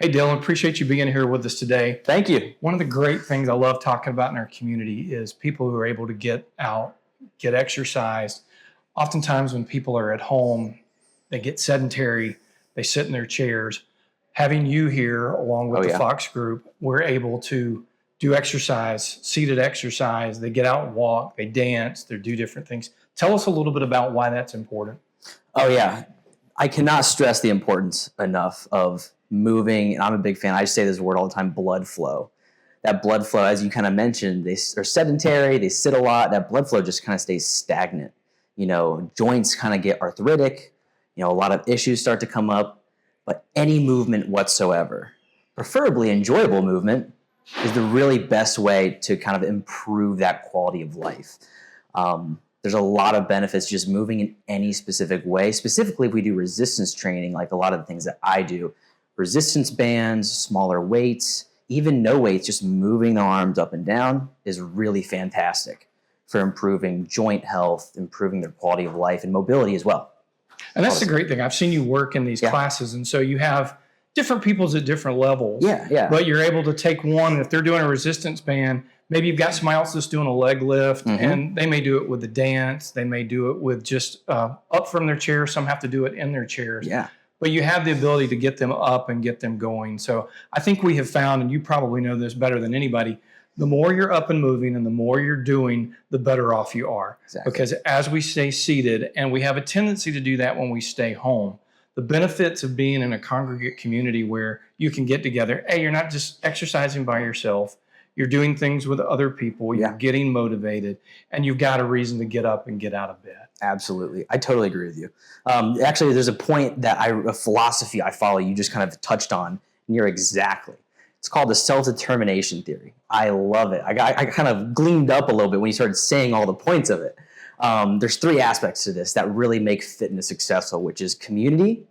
Hey, Dylan, appreciate you being here with us today. Thank you. One of the great things I love talking about in our community is people who are able to get out, get exercise. Oftentimes, when people are at home, they get sedentary, they sit in their chairs. Having you here, along with the Fox group, we're able to do exercise, seated exercise. They get out and walk, they dance, they do different things. Tell us a little bit about why that's important. Oh, yeah. I cannot stress the importance enough of moving. And I'm a big fan. I say this word all the time, blood flow. That blood flow, as you kind of mentioned, they are sedentary, they sit a lot. That blood flow just kind of stays stagnant. Joints kind of get arthritic. A lot of issues start to come up. But any movement whatsoever, preferably enjoyable movement, is the really best way to kind of improve that quality of life. There's a lot of benefits just moving in any specific way. Specifically, if we do resistance training, like a lot of the things that I do, resistance bands, smaller weights, even no weights, just moving the arms up and down is really fantastic for improving joint health, improving their quality of life, and mobility as well. And that's the great thing. I've seen you work in these classes, and so you have different peoples at different levels. Yeah. But you're able to take one, and if they're doing a resistance band, maybe you've got somebody else that's doing a leg lift, and they may do it with a dance. They may do it with just up from their chair. Some have to do it in their chairs. Yeah. But you have the ability to get them up and get them going. So I think we have found, and you probably know this better than anybody, the more you're up and moving and the more you're doing, the better off you are. Exactly. Because as we stay seated, and we have a tendency to do that when we stay home, the benefits of being in a congregate community where you can get together, hey, you're not just exercising by yourself, you're doing things with other people, you're getting motivated, and you've got a reason to get up and get out of bed. Absolutely. I totally agree with you. Actually, there's a point a philosophy I follow you just kind of touched on, and you're exactly. It's called the self-determination theory. I love it. I kind of gleamed up a little bit when you started saying all the points of it. There's three aspects to this that really make fitness successful, which is community,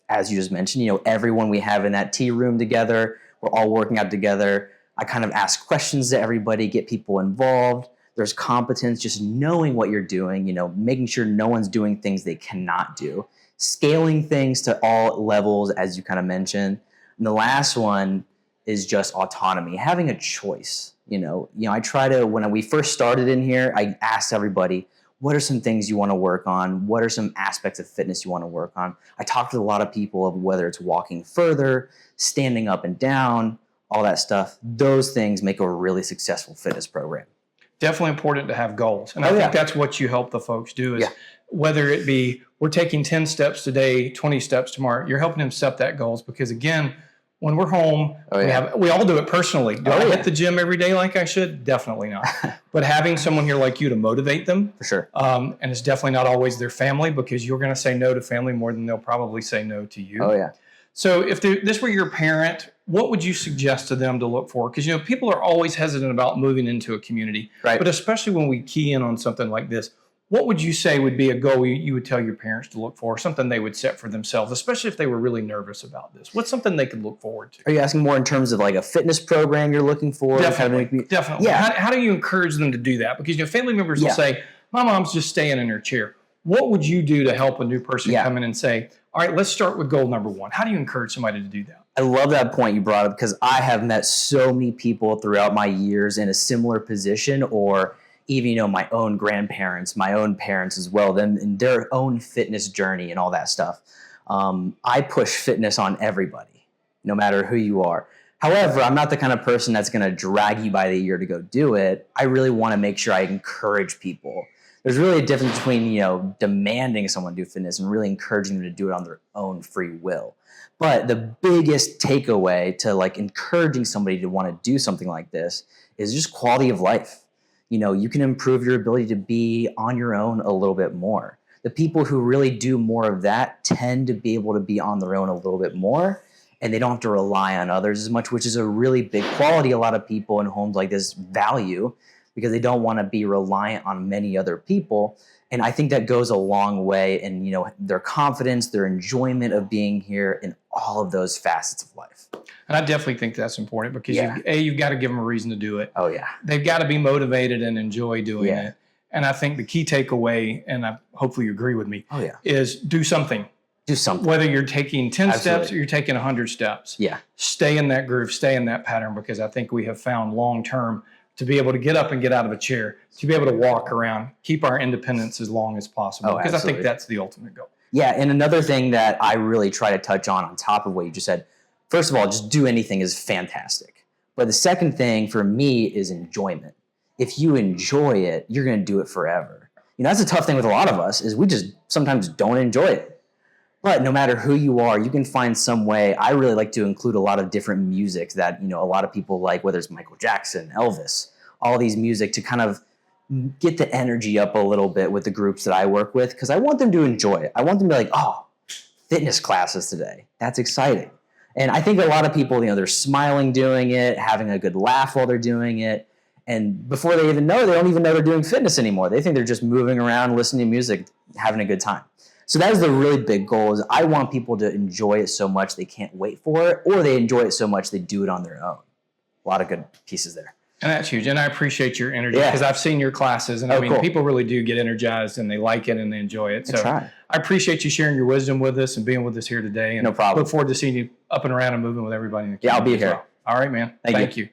as you just mentioned. Everyone we have in that tea room together, we're all working out together. I kind of ask questions to everybody, get people involved. There's competence, just knowing what you're doing, making sure no one's doing things they cannot do. Scaling things to all levels, as you kind of mentioned. And the last one is just autonomy, having a choice. I try to, when we first started in here, I asked everybody, what are some things you want to work on? What are some aspects of fitness you want to work on? I talked to a lot of people of whether it's walking further, standing up and down, all that stuff. Those things make a really successful fitness program. Definitely important to have goals. And I think that's what you help the folks do is whether it be we're taking 10 steps today, 20 steps tomorrow, you're helping them set that goals because, again, when we're home, we all do it personally. Do I hit the gym every day like I should? Definitely not. But having someone here like you to motivate them, for sure. And it's definitely not always their family because you're going to say no to family more than they'll probably say no to you. Oh, yeah. So if this were your parent, what would you suggest to them to look for? Because, people are always hesitant about moving into a community. Right. But especially when we key in on something like this, what would you say would be a goal you would tell your parents to look for, something they would set for themselves, especially if they were really nervous about this? What's something they could look forward to? Are you asking more in terms of like a fitness program you're looking for? Definitely. Yeah. How do you encourage them to do that? Because family members will say, my mom's just staying in her chair. What would you do to help a new person come in and say, all right, let's start with goal number one? How do you encourage somebody to do that? I love that point you brought up because I have met so many people throughout my years in a similar position or even, my own grandparents, my own parents as well, them in their own fitness journey and all that stuff. I push fitness on everybody, no matter who you are. However, I'm not the kind of person that's going to drag you by the ear to go do it. I really want to make sure I encourage people. There's really a difference between, demanding someone do fitness and really encouraging them to do it on their own free will. But the biggest takeaway to encouraging somebody to want to do something like this is just quality of life. You can improve your ability to be on your own a little bit more. The people who really do more of that tend to be able to be on their own a little bit more, and they don't have to rely on others as much, which is a really big quality a lot of people in homes like this value because they don't want to be reliant on many other people. And I think that goes a long way in, their confidence, their enjoyment of being here in all of those facets of life. And I definitely think that's important because you've got to give them a reason to do it. Oh, yeah. They've got to be motivated and enjoy doing it. And I think the key takeaway, and hopefully you agree with me, is do something. Do something. Whether you're taking 10 steps Absolutely. or you're taking 100 steps, Yeah. stay in that groove, stay in that pattern, because I think we have found long term to be able to get up and get out of a chair, to be able to walk around, keep our independence as long as possible, Oh, because I think absolutely. that's the ultimate goal. Yeah, and another thing that I really try to touch on top of what you just said, first of all, just do anything is fantastic. But the second thing for me is enjoyment. If you enjoy it, you're going to do it forever. That's a tough thing with a lot of us is we just sometimes don't enjoy it. But no matter who you are, you can find some way. I really like to include a lot of different music that, a lot of people like, whether it's Michael Jackson, Elvis, all these music to kind of get the energy up a little bit with the groups that I work with, because I want them to enjoy it. I want them to be like, oh, fitness classes today. That's exciting. And I think a lot of people, they're smiling doing it, having a good laugh while they're doing it. And before they even know, they don't even know they're doing fitness anymore. They think they're just moving around, listening to music, having a good time. So that is the really big goal, is I want people to enjoy it so much they can't wait for it, or they enjoy it so much they do it on their own. A lot of good pieces there. And that's huge. And I appreciate your energy, Yeah. because I've seen your classes, and Cool. people really do get energized and they like it and they enjoy it. So try. I appreciate you sharing your wisdom with us and being with us here today. And No problem. Look forward to seeing you up and around and moving with everybody in the Yeah, I'll community be as here. well. All right, man. Thank Thank you.